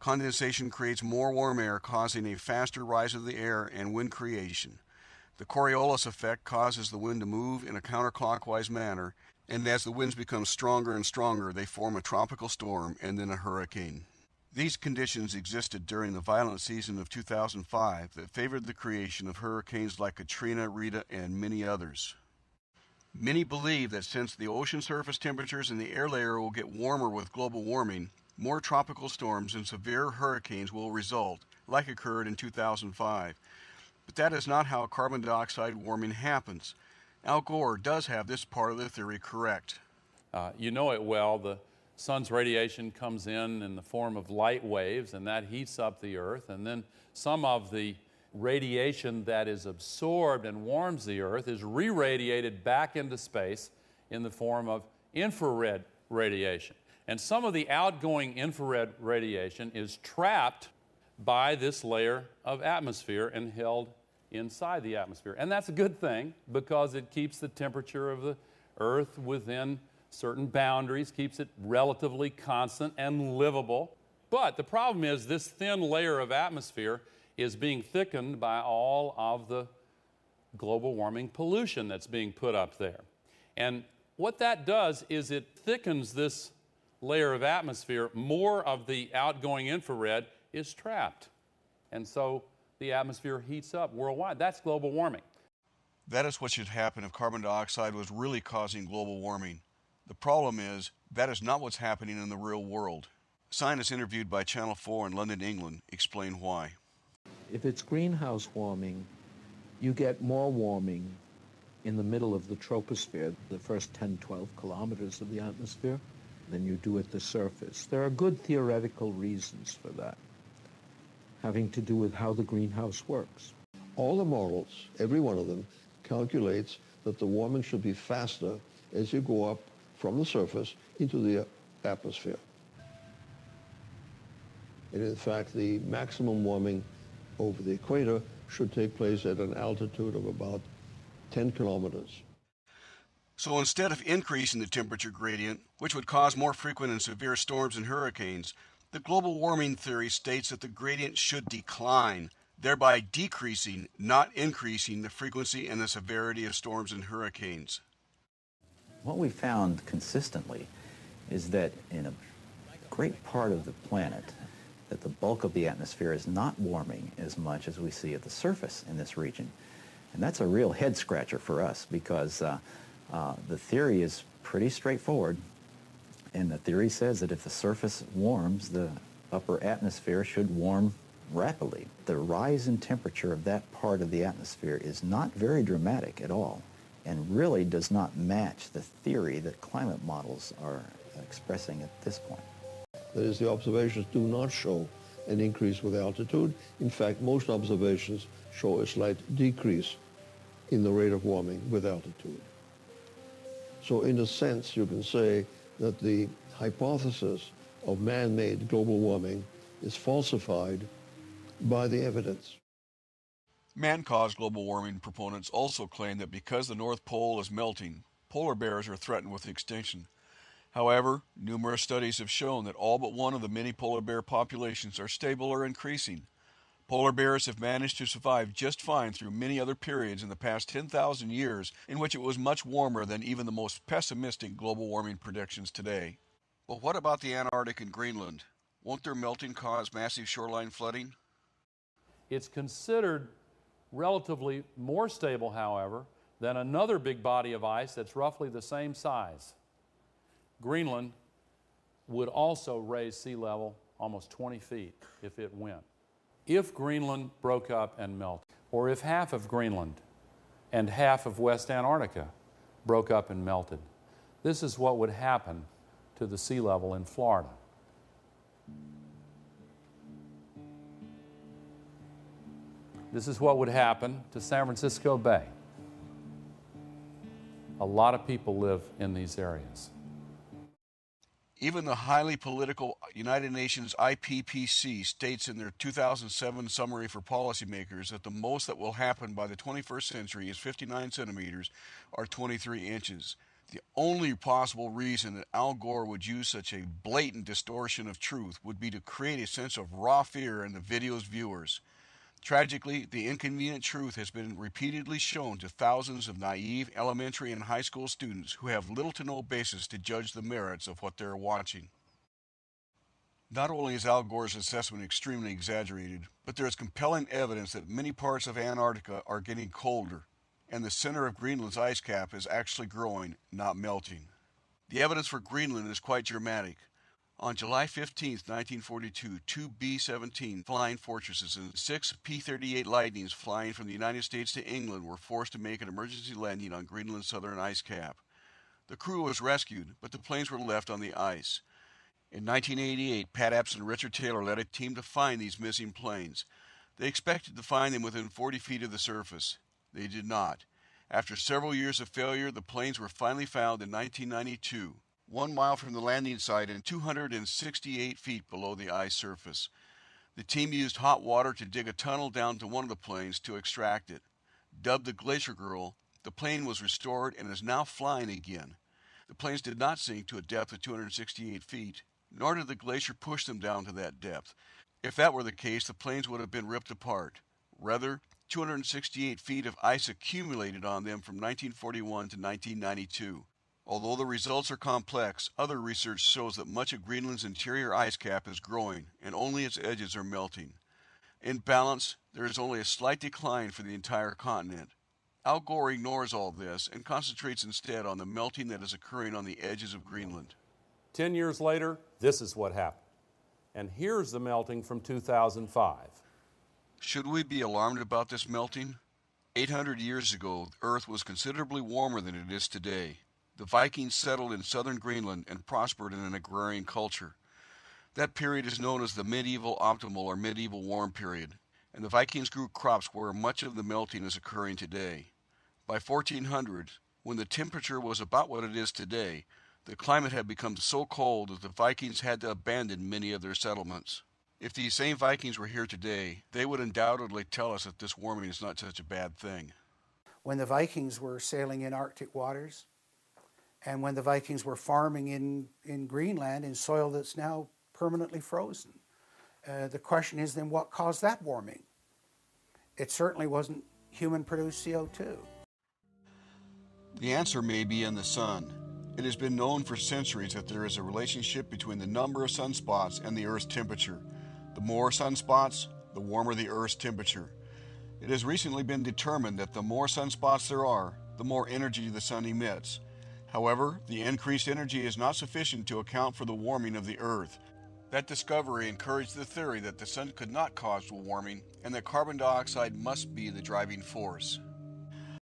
Condensation creates more warm air, causing a faster rise of the air and wind creation. The Coriolis effect causes the wind to move in a counterclockwise manner, and as the winds become stronger and stronger, they form a tropical storm and then a hurricane. These conditions existed during the violent season of 2005 that favored the creation of hurricanes like Katrina, Rita, and many others. Many believe that since the ocean surface temperatures in the air layer will get warmer with global warming, more tropical storms and severe hurricanes will result, like occurred in 2005. But that is not how carbon dioxide warming happens. Al Gore does have this part of the theory correct. You know it well. The sun's radiation comes in the form of light waves, and that heats up the Earth. And then some of the radiation that is absorbed and warms the Earth is re-radiated back into space in the form of infrared radiation. And some of the outgoing infrared radiation is trapped by this layer of atmosphere and held inside the atmosphere. And that's a good thing because it keeps the temperature of the Earth within certain boundaries, keeps it relatively constant and livable. But the problem is this thin layer of atmosphere is being thickened by all of the global warming pollution that's being put up there. And what that does is it thickens this layer of atmosphere. More of the outgoing infrared is trapped. And so the atmosphere heats up worldwide. That's global warming. That is what should happen if carbon dioxide was really causing global warming. The problem is, that is not what's happening in the real world. Scientists interviewed by Channel 4 in London, England, explain why. If it's greenhouse warming, you get more warming in the middle of the troposphere, the first 10, 12 kilometers of the atmosphere, than you do at the surface. There are good theoretical reasons for that, having to do with how the greenhouse works. All the models, every one of them, calculates that the warming should be faster as you go up from the surface into the atmosphere. And in fact, the maximum warming over the equator should take place at an altitude of about 10 kilometers. So instead of increasing the temperature gradient, which would cause more frequent and severe storms and hurricanes, the global warming theory states that the gradient should decline, thereby decreasing, not increasing, the frequency and the severity of storms and hurricanes. What we found consistently is that in a great part of the planet, that the bulk of the atmosphere is not warming as much as we see at the surface in this region. And that's a real head scratcher for us because the theory is pretty straightforward. And the theory says that if the surface warms, the upper atmosphere should warm rapidly. The rise in temperature of that part of the atmosphere is not very dramatic at all and really does not match the theory that climate models are expressing at this point. That is, the observations do not show an increase with altitude. In fact, most observations show a slight decrease in the rate of warming with altitude. So in a sense, you can say that the hypothesis of man-made global warming is falsified by the evidence. Man-caused global warming proponents also claim that because the North Pole is melting, polar bears are threatened with extinction. However, numerous studies have shown that all but one of the many polar bear populations are stable or increasing. Polar bears have managed to survive just fine through many other periods in the past 10,000 years in which it was much warmer than even the most pessimistic global warming predictions today. But what about the Antarctic and Greenland? Won't their melting cause massive shoreline flooding? It's considered relatively more stable, however, than another big body of ice that's roughly the same size. Greenland would also raise sea level almost 20 feet if it went. If Greenland broke up and melted, or if half of Greenland and half of West Antarctica broke up and melted, this is what would happen to the sea level in Florida. This is what would happen to San Francisco Bay. A lot of people live in these areas. Even the highly political United Nations IPCC states in their 2007 summary for policymakers that the most that will happen by the 21st century is 59 centimeters or 23 inches. The only possible reason that Al Gore would use such a blatant distortion of truth would be to create a sense of raw fear in the video's viewers. Tragically, the inconvenient truth has been repeatedly shown to thousands of naive elementary and high school students who have little to no basis to judge the merits of what they are watching. Not only is Al Gore's assessment extremely exaggerated, but there is compelling evidence that many parts of Antarctica are getting colder, and the center of Greenland's ice cap is actually growing, not melting. The evidence for Greenland is quite dramatic. On July 15, 1942, 2 B-17 Flying Fortresses and 6 P-38 Lightnings flying from the United States to England were forced to make an emergency landing on Greenland's southern ice cap. The crew was rescued, but the planes were left on the ice. In 1988, Pat Epps and Richard Taylor led a team to find these missing planes. They expected to find them within 40 feet of the surface. They did not. After several years of failure, the planes were finally found in 1992, 1 mile from the landing site and 268 feet below the ice surface. The team used hot water to dig a tunnel down to one of the planes to extract it. Dubbed the Glacier Girl, the plane was restored and is now flying again. The planes did not sink to a depth of 268 feet, nor did the glacier push them down to that depth. If that were the case, the planes would have been ripped apart. Rather, 268 feet of ice accumulated on them from 1941 to 1992. Although the results are complex, other research shows that much of Greenland's interior ice cap is growing, and only its edges are melting. In balance, there is only a slight decline for the entire continent. Al Gore ignores all this and concentrates instead on the melting that is occurring on the edges of Greenland. 10 years later, this is what happened. And here's the melting from 2005. Should we be alarmed about this melting? 800 years ago, the Earth was considerably warmer than it is today. The Vikings settled in southern Greenland and prospered in an agrarian culture. That period is known as the medieval optimal or medieval warm period, and the Vikings grew crops where much of the melting is occurring today. By 1400, when the temperature was about what it is today, the climate had become so cold that the Vikings had to abandon many of their settlements. If these same Vikings were here today, they would undoubtedly tell us that this warming is not such a bad thing. When the Vikings were sailing in Arctic waters, and when the Vikings were farming in Greenland in soil that's now permanently frozen, the question is then what caused that warming? It certainly wasn't human-produced CO2. The answer may be in the sun. It has been known for centuries that there is a relationship between the number of sunspots and the Earth's temperature. The more sunspots, the warmer the Earth's temperature. It has recently been determined that the more sunspots there are, the more energy the sun emits. However, the increased energy is not sufficient to account for the warming of the Earth. That discovery encouraged the theory that the sun could not cause the warming and that carbon dioxide must be the driving force.